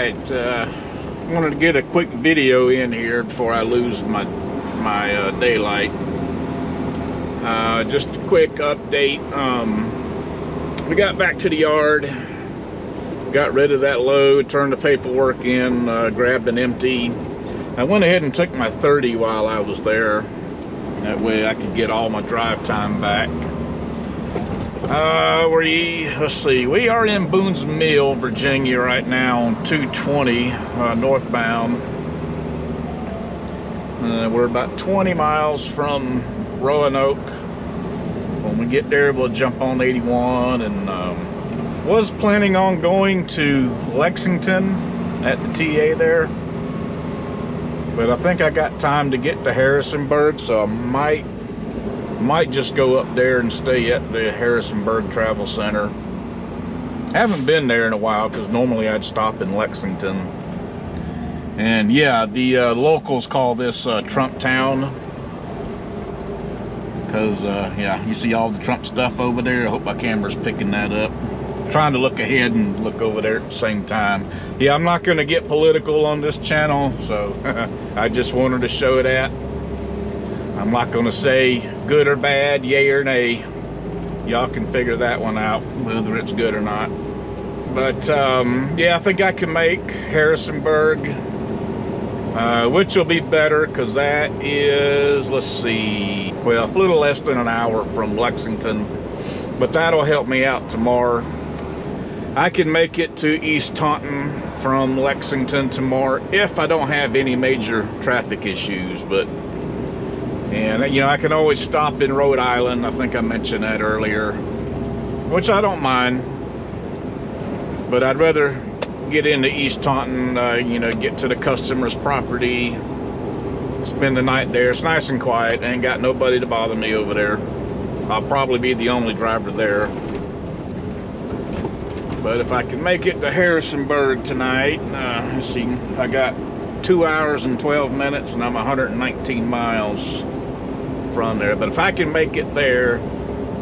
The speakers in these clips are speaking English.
right, wanted to get a quick video in here before I lose my daylight. Just a quick update. We got back to the yard, got rid of that load, turned the paperwork in, grabbed an empty. I went ahead and took my 30 while I was there. That way I could get all my drive time back. Let's see, we are in Boone's Mill, Virginia right now on 220 northbound. We're about 20 miles from Roanoke. When we get there, we'll jump on 81, and was planning on going to Lexington at the TA there, but I think I got time to get to Harrisonburg, so I might just go up there and stay at the Harrisonburg Travel Center. Haven't been there in a while because normally I'd stop in Lexington. And yeah, the locals call this Trump Town because yeah, you see all the Trump stuff over there. I hope my camera's picking that up. Trying to look ahead and look over there at the same time. Yeah, I'm not going to get political on this channel, so I just wanted to show that. I'm not going to say good or bad, yay or nay. Y'all can figure that one out, whether it's good or not. But yeah, I think I can make Harrisonburg, which will be better because that is, let's see, well, a little less than an hour from Lexington. But that'll help me out tomorrow. I can make it to East Taunton from Lexington tomorrow if I don't have any major traffic issues. And you know, I can always stop in Rhode Island. I think I mentioned that earlier, which I don't mind. But I'd rather get into East Taunton, you know, get to the customer's property, spend the night there. It's nice and quiet. Ain't got nobody to bother me over there. I'll probably be the only driver there. But if I can make it to Harrisonburg tonight, let's see, I got 2 hours and 12 minutes and I'm 119 miles from there. But if I can make it there,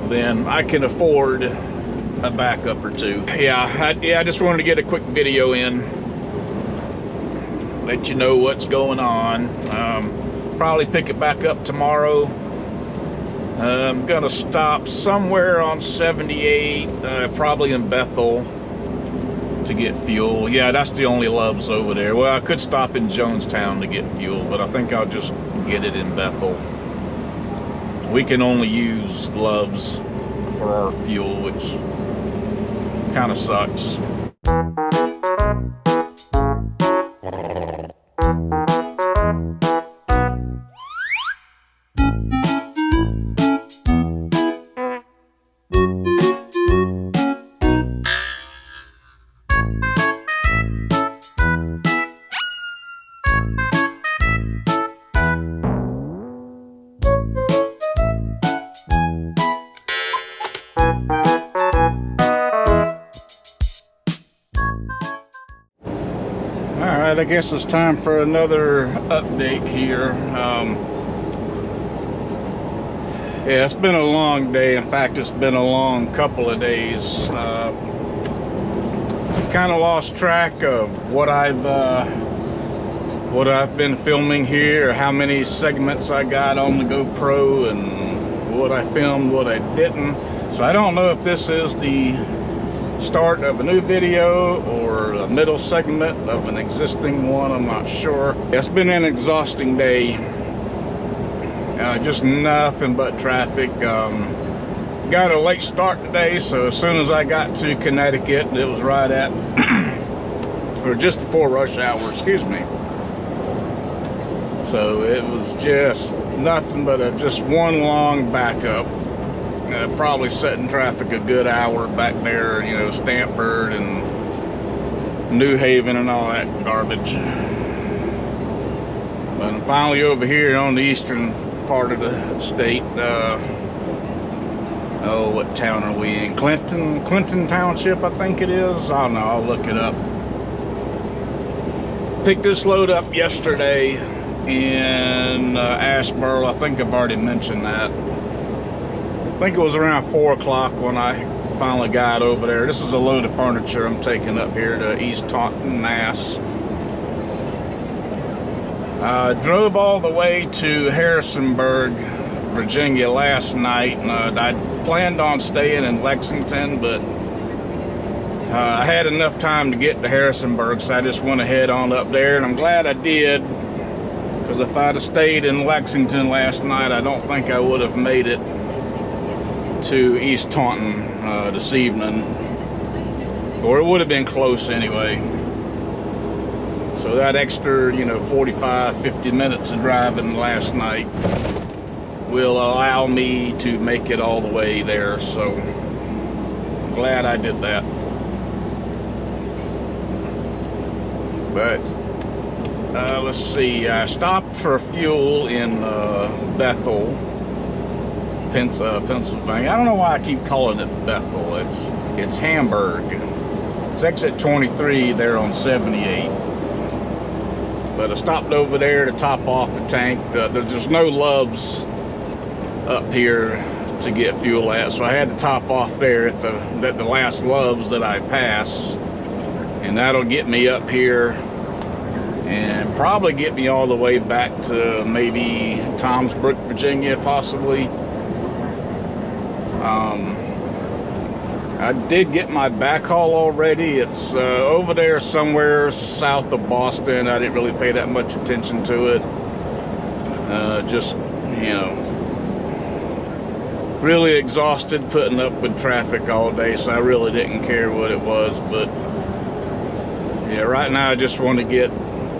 then I can afford a backup or two. Yeah, I just wanted to get a quick video in, let you know what's going on. Probably pick it back up tomorrow. I'm gonna stop somewhere on 78, probably in Bethel, to get fuel. Yeah, that's the only Love's over there. Well, I could stop in Jonestown to get fuel, but I think I'll just get it in Bethel. We can only use Love's for our fuel, which kind of sucks. Alright, I guess it's time for another update here. Yeah, it's been a long day. In fact, it's been a long couple of days. Kind of lost track of what I've been filming here, how many segments I got on the GoPro, and what I filmed, what I didn't. So I don't know if this is the start of a new video or a middle segment of an existing one. I'm not sure. It's been an exhausting day. Just nothing but traffic. Got a late start today, so as soon as I got to Connecticut, it was right at or just before rush hour, excuse me. So it was just nothing but just one long backup. Probably setting traffic a good hour back there, you know, Stanford and New Haven and all that garbage. But I'm finally over here on the eastern part of the state. Oh, what town are we in? Clinton Township, I think it is. I don't know, I'll look it up. Picked this load up yesterday in Asheboro. I think I've already mentioned that. I think it was around 4 o'clock when I finally got over there. This is a load of furniture I'm taking up here to East Taunton, Mass. Drove all the way to Harrisonburg, Virginia last night, and I planned on staying in Lexington, but I had enough time to get to Harrisonburg, so I just went ahead on up there, and I'm glad I did, because if I'd have stayed in Lexington last night, I don't think I would have made it to East Taunton this evening, or it would have been close anyway. So that extra, 45-50 minutes of driving last night will allow me to make it all the way there, so I'm glad I did that. But let's see, I stopped for fuel in Bethel, Pennsylvania. I don't know why I keep calling it Bethel. It's Hamburg. It's exit 23 there on 78. But I stopped over there to top off the tank. There's no Love's up here to get fuel at, so I had to top off there at the last Love's that I pass, and that'll get me up here and probably get me all the way back to maybe Tomsbrook, Virginia, possibly. I did get my backhaul already. It's over there somewhere south of Boston. I didn't really pay that much attention to it. Just, really exhausted putting up with traffic all day, so I really didn't care what it was. But yeah, right now I just want to get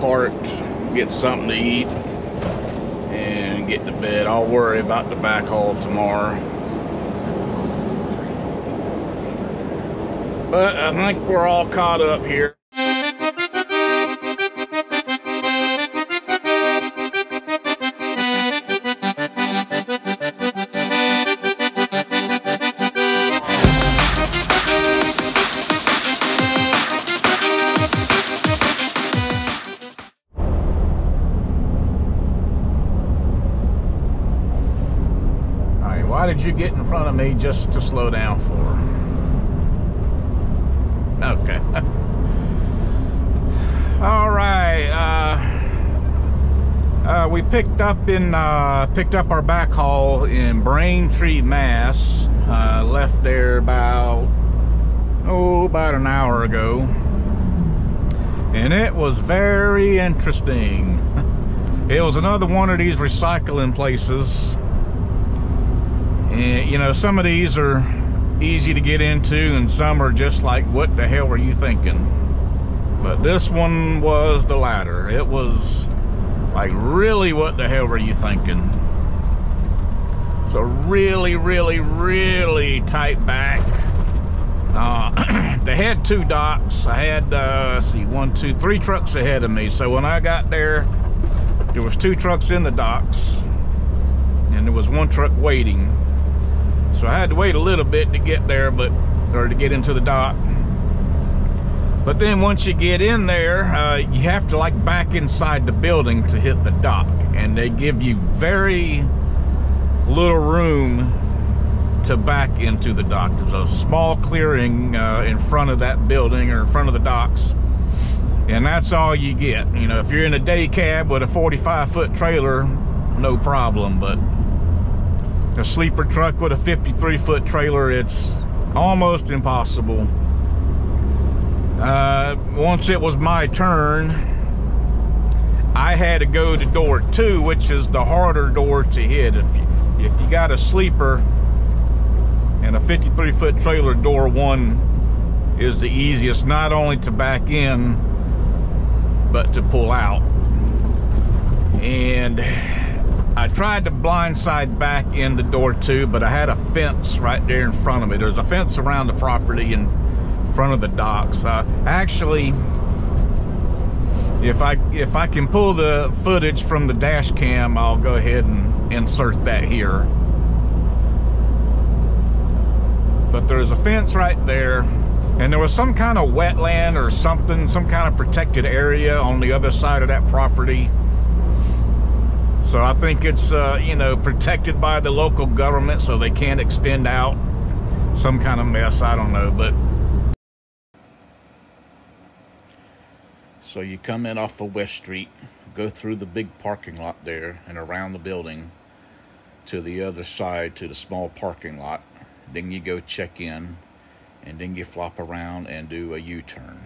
parked, get something to eat, and get to bed. I'll worry about the backhaul tomorrow. But I think we're all caught up here. All right, why did you get in front of me just to slow down for? Okay. All right. We picked up our backhaul in Braintree, Mass. Left there about an hour ago, and it was very interesting. It was another one of these recycling places, and some of these are easy to get into, and some are just like, what the hell were you thinking? But this one was the latter. It was like, really, what the hell were you thinking? So really, really, really tight back. They had two docks. I had let's see, 1, 2, 3 trucks ahead of me. So when I got there was 2 trucks in the docks, and there was 1 truck waiting. So I had to wait a little bit to get there, or to get into the dock. But then once you get in there, you have to like back inside the building to hit the dock, and they give you very little room to back into the dock. There's a small clearing in front of that building, or in front of the docks, and that's all you get. If you're in a day cab with a 45-foot trailer, no problem, but a sleeper truck with a 53-foot trailer, it's almost impossible. Once it was my turn, I had to go to door 2, which is the harder door to hit. If you got a sleeper and a 53-foot trailer, door 1 is the easiest, not only to back in, but to pull out. And I tried to blindside back into door 2, but I had a fence right there in front of me. There's a fence around the property in front of the docks. Actually, if I can pull the footage from the dash cam, I'll go ahead and insert that here. But there's a fence right there, and there was some kind of wetland or something, some kind of protected area on the other side of that property. So I think it's, protected by the local government, so they can't extend out some kind of mess, I don't know. But so you come in off of West Street, go through the big parking lot there and around the building to the other side to the small parking lot. Then you go check in, and then you flop around and do a U-turn.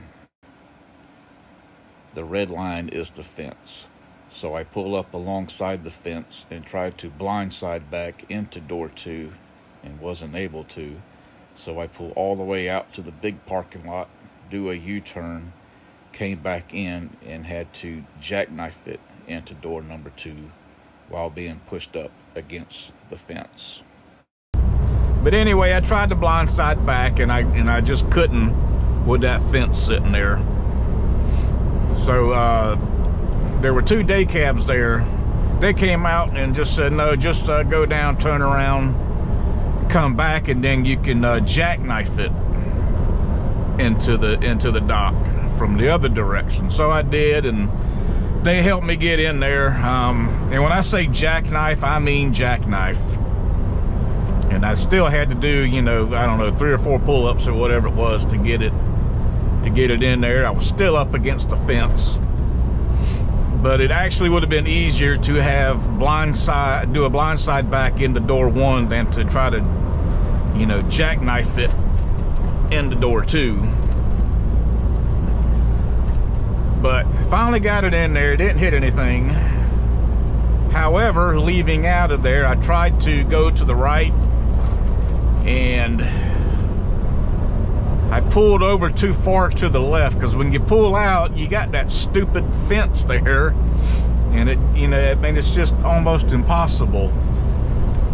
The red line is the fence. So I pull up alongside the fence and try to blindside back into door 2 and wasn't able to. So I pull all the way out to the big parking lot, do a U-turn, came back in and had to jackknife it into door number 2 while being pushed up against the fence. But anyway, I tried to blindside back and I just couldn't with that fence sitting there. So there were 2 day cabs there. They came out and just said, no, just go down, turn around, come back, and then you can jackknife it into the dock from the other direction. So I did, and they helped me get in there. And when I say jackknife, I mean jackknife. And I still had to do, you know, I don't know, 3 or 4 pull-ups or whatever it was to get it in there. I was still up against the fence. But it actually would have been easier to have do a blindside back into door 1 than to try to, you know, jackknife it into door 2. But finally got it in there. It didn't hit anything. However, leaving out of there, I tried to go to the right, and I pulled over too far to the left, because when you pull out, you got that stupid fence there, and it, you know, I mean, it's just almost impossible.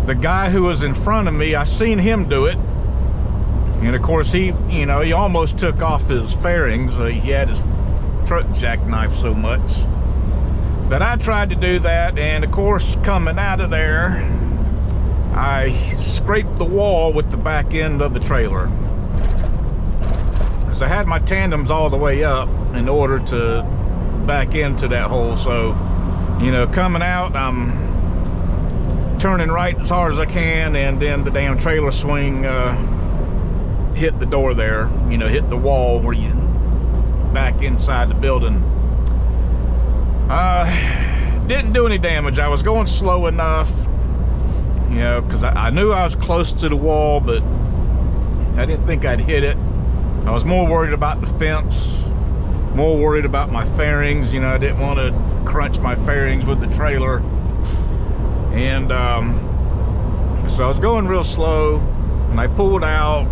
The guy who was in front of me, I seen him do it, and of course he, you know, he almost took off his fairings. He had his truck jackknifed so much. But I tried to do that, and of course, coming out of there, I scraped the wall with the back end of the trailer. I had my tandems all the way up in order to back into that hole. So, you know, coming out, I'm turning right as hard as I can, and then the damn trailer swing hit the door there, you know, hit the wall where you back inside the building. Didn't do any damage. I was going slow enough, you know, because I knew I was close to the wall, but I didn't think I'd hit it. I was more worried about the fence, more worried about my fairings. You know, I didn't want to crunch my fairings with the trailer. And so I was going real slow, and I pulled out,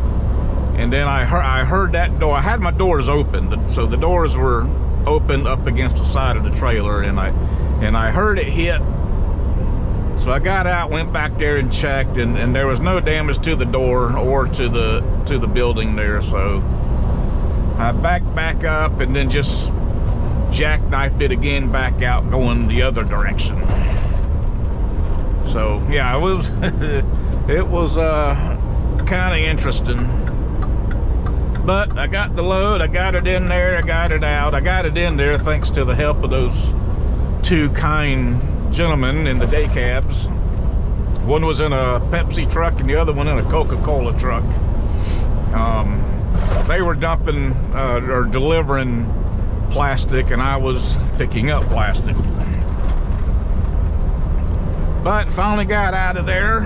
and then I heard that door. I had my doors open, so the doors were open up against the side of the trailer, and I heard it hit. So I got out, went back there and checked, and there was no damage to the door or to the building there. So I backed back up and then just jackknifed it again back out, going the other direction. So yeah, it was it was kind of interesting. But I got the load, I got it in there, I got it out. I got it in there thanks to the help of those 2 kind gentlemen in the day cabs. One was in a Pepsi truck and the other one in a Coca-Cola truck. They were dumping or delivering plastic, and I was picking up plastic. But finally got out of there.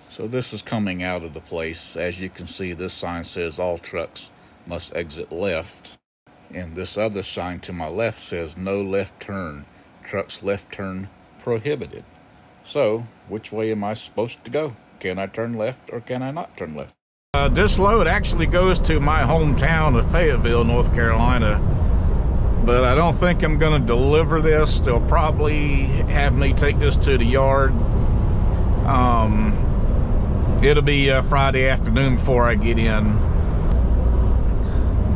So this is coming out of the place. As you can see, this sign says all trucks must exit left, and this other sign to my left says no left turn. Trucks left turn prohibited. So, which way am I supposed to go? Can I turn left or can I not turn left? This load actually goes to my hometown of Fayetteville, North Carolina. But I don't think I'm going to deliver this. They'll probably have me take this to the yard. It'll be Friday afternoon before I get in.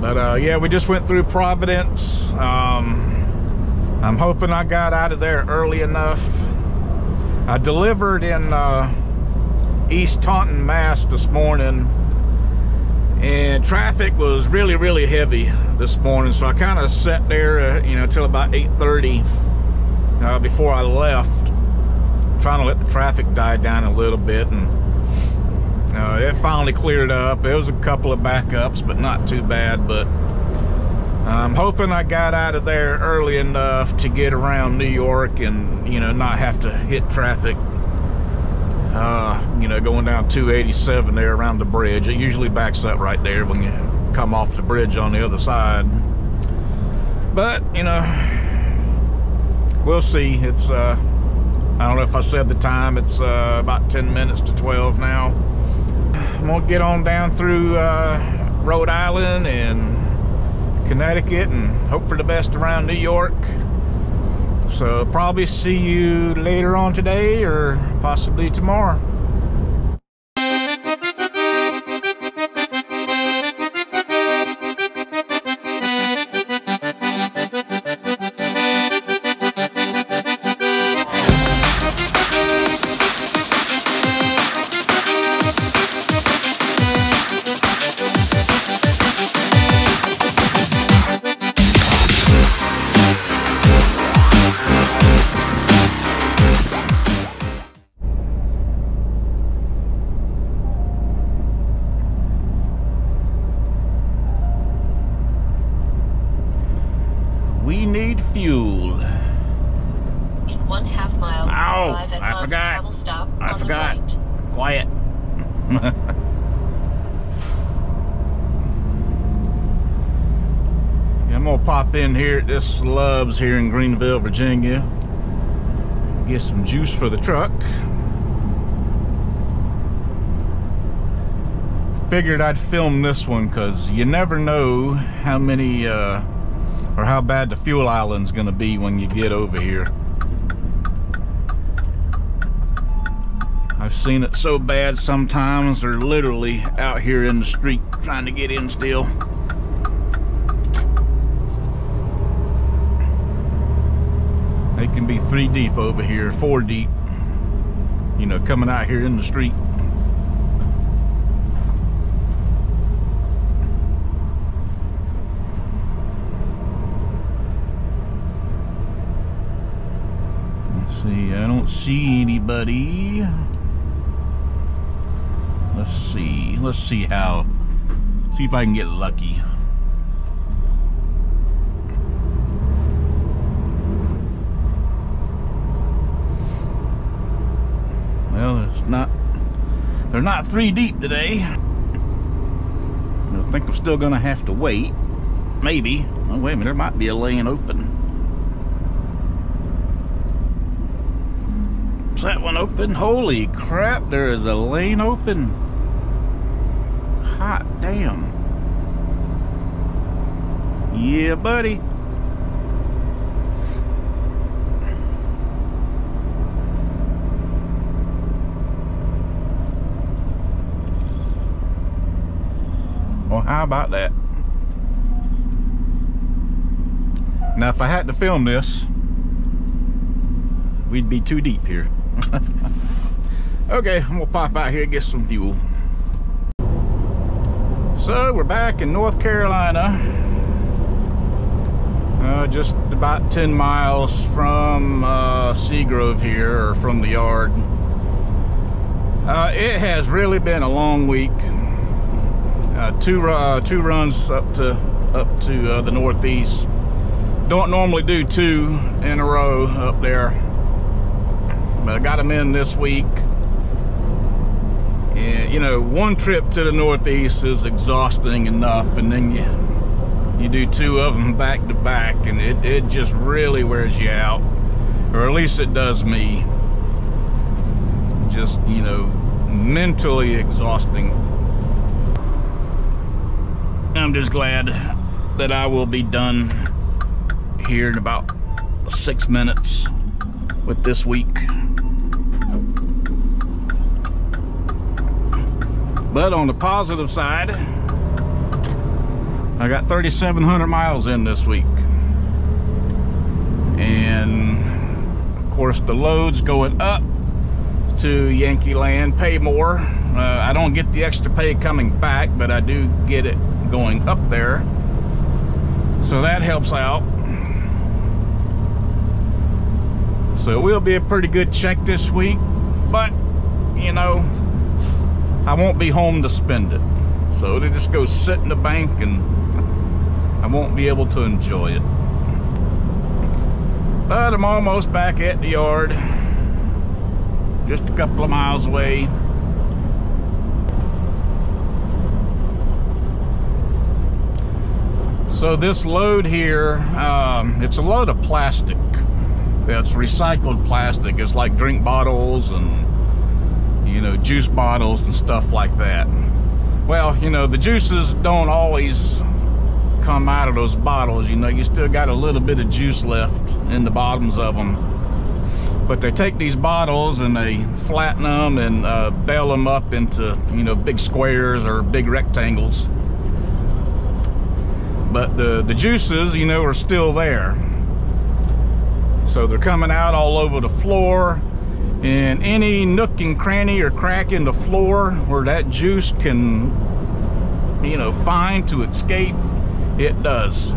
But yeah, we just went through Providence. I'm hoping I got out of there early enough. I delivered in East Taunton, Mass this morning, and traffic was really heavy this morning, so I kind of sat there you know, till about 8:30 before I left, trying to let the traffic die down a little bit. And It finally cleared up. There was a couple of backups, but not too bad. But I'm hoping I got out of there early enough to get around New York and, you know, not have to hit traffic, you know, going down 287 there around the bridge. It usually backs up right there when you come off the bridge on the other side. But, you know, we'll see. It's, I don't know if I said the time. It's about 10 minutes to 12 now. I'm gonna get on down through Rhode Island and Connecticut and hope for the best around New York. So probably see you later on today or possibly tomorrow. We need fuel. In 1/2 mile, arrive at I forgot. travel stop I on forgot. the right. Quiet. I'm gonna pop in here at this Love's here in Greenville, Virginia. Get some juice for the truck. Figured I'd film this one because you never know how many or how bad the fuel island's gonna be when you get over here. I've seen it so bad sometimes they're literally out here in the street trying to get in still. They can be 3 deep over here, 4 deep, you know, coming out here in the street. See, I don't see anybody. Let's see see if I can get lucky. Well, they're not 3 deep today. I think I'm still gonna have to wait. Maybe. Oh, wait a minute, there might be a lane open. Is that one open? Holy crap, there is a lane open. Hot damn. Yeah, buddy. Well, how about that? Now, if I had to film this, we'd be 2 deep here. Okay, I'm gonna pop out here and get some fuel. So we're back in North Carolina, just about 10 miles from Seagrove here, or from the yard. It has really been a long week. Two runs up to the Northeast. Don't normally do 2 in a row up there, but I got them in this week. And you know, 1 trip to the Northeast is exhausting enough, and then you do 2 of them back to back, and it just really wears you out, or at least it does me. Just, you know, mentally exhausting. I'm just glad that I will be done here in about 6 minutes with this week. But on the positive side, I got 3,700 miles in this week. And of course the loads going up to Yankee Land pay more. I don't get the extra pay coming back, but I do get it going up there. So that helps out. So it will be a pretty good check this week, but you know, I won't be home to spend it. So it'll just go sit in the bank and I won't be able to enjoy it. But I'm almost back at the yard. Just a couple of miles away. So this load here, it's a load of plastic. It's recycled plastic. It's like drink bottles and, you know, juice bottles and stuff like that. Well, you know, the juices don't always come out of those bottles. You know, you still got a little bit of juice left in the bottoms of them. But they take these bottles and they flatten them and bale them up into, you know, big squares or big rectangles. But the juices, you know, are still there. So they're coming out all over the floor. And any nook and cranny or crack in the floor where that juice can, you know, find to escape, it does.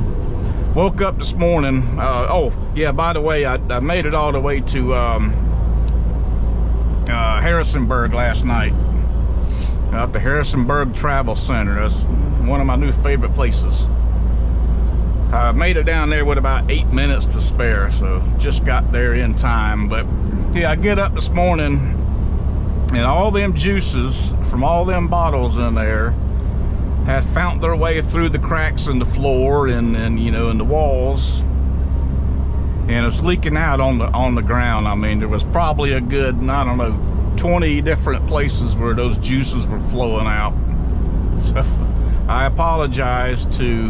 Woke up this morning. Oh, yeah, by the way, I made it all the way to Harrisonburg last night. At the Harrisonburg Travel Center. That's one of my new favorite places. I made it down there with about 8 minutes to spare, so just got there in time. But yeah, I get up this morning and all them juices from all them bottles in there had found their way through the cracks in the floor and you know, in the walls, and it's leaking out on the ground. I mean, there was probably a good, I don't know, 20 different places where those juices were flowing out. So I apologize to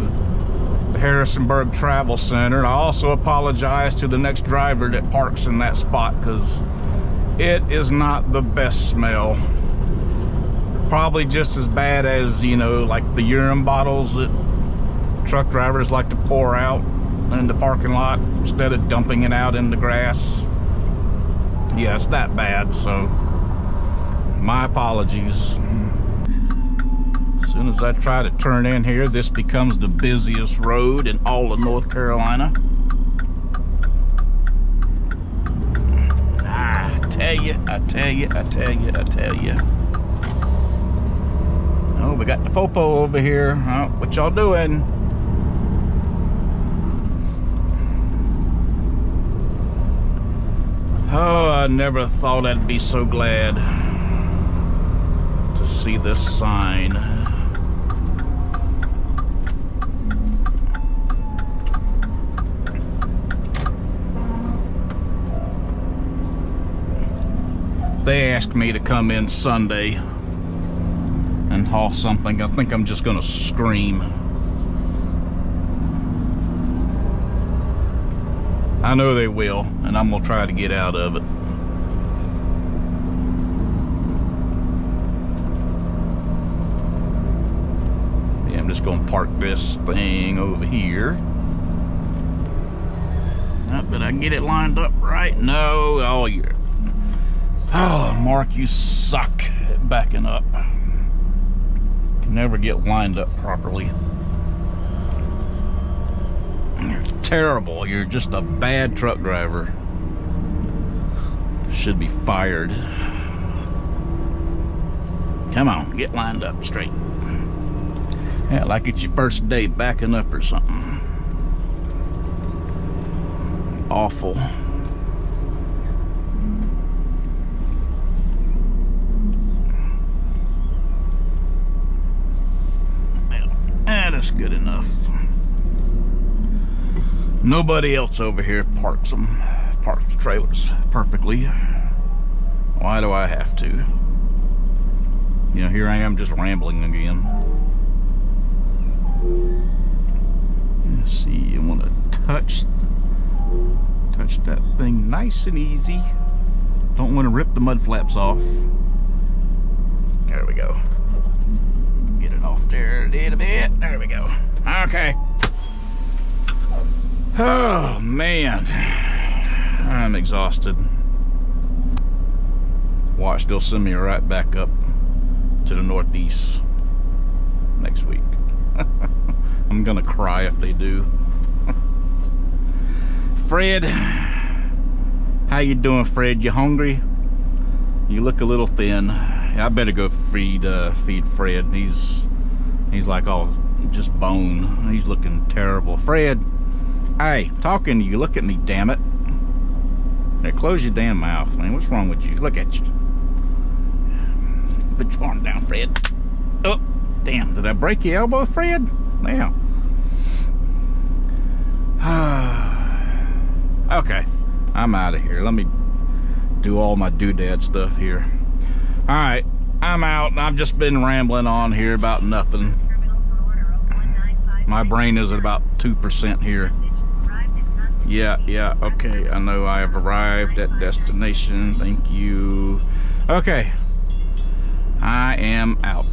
the Harrisonburg Travel Center. I also apologize to the next driver that parks in that spot, because it is not the best smell. Probably just as bad as, you know, like the urine bottles that truck drivers like to pour out in the parking lot instead of dumping it out in the grass. Yeah, it's that bad, so my apologies. As soon as I try to turn in here, this becomes the busiest road in all of North Carolina. I tell you. Oh, we got the popo over here. Oh, what y'all doing? Oh, I never thought I'd be so glad to see this sign. They asked me to come in Sunday and haul something. I think I'm just gonna scream. I know they will, and I'm gonna try to get out of it. Yeah, I'm just gonna park this thing over here. Did I get it lined up right? No. Oh, you're... Oh, Mark, you suck at backing up. Can never get lined up properly. You're terrible. You're just a bad truck driver. Should be fired. Come on, get lined up straight. Yeah, like it's your first day backing up or something. Awful. That's good enough. Nobody else over here parks the trailers perfectly. Why do I have to? You know, here I am just rambling again. Let's see, you want to touch that thing nice and easy. Don't want to rip the mud flaps off. There we go. Get it off there a little bit. There we go. Okay. Oh, man. I'm exhausted. Watch, they'll send me right back up to the Northeast next week. I'm gonna cry if they do. Fred, how you doing, Fred? You hungry? You look a little thin. I better go feed Fred. He's like all just bone. He's looking terrible. Fred, hey, talking to you. Look at me, damn it. Now close your damn mouth, man. What's wrong with you? Look at you. Put your arm down, Fred. Oh, damn. Did I break your elbow, Fred? Now. Okay, I'm out of here. Let me do all my doodad stuff here. All right, I'm out. I've just been rambling on here about nothing. My brain is at about 2% here. Yeah, okay. I know I have arrived at destination. Thank you. Okay, I am out.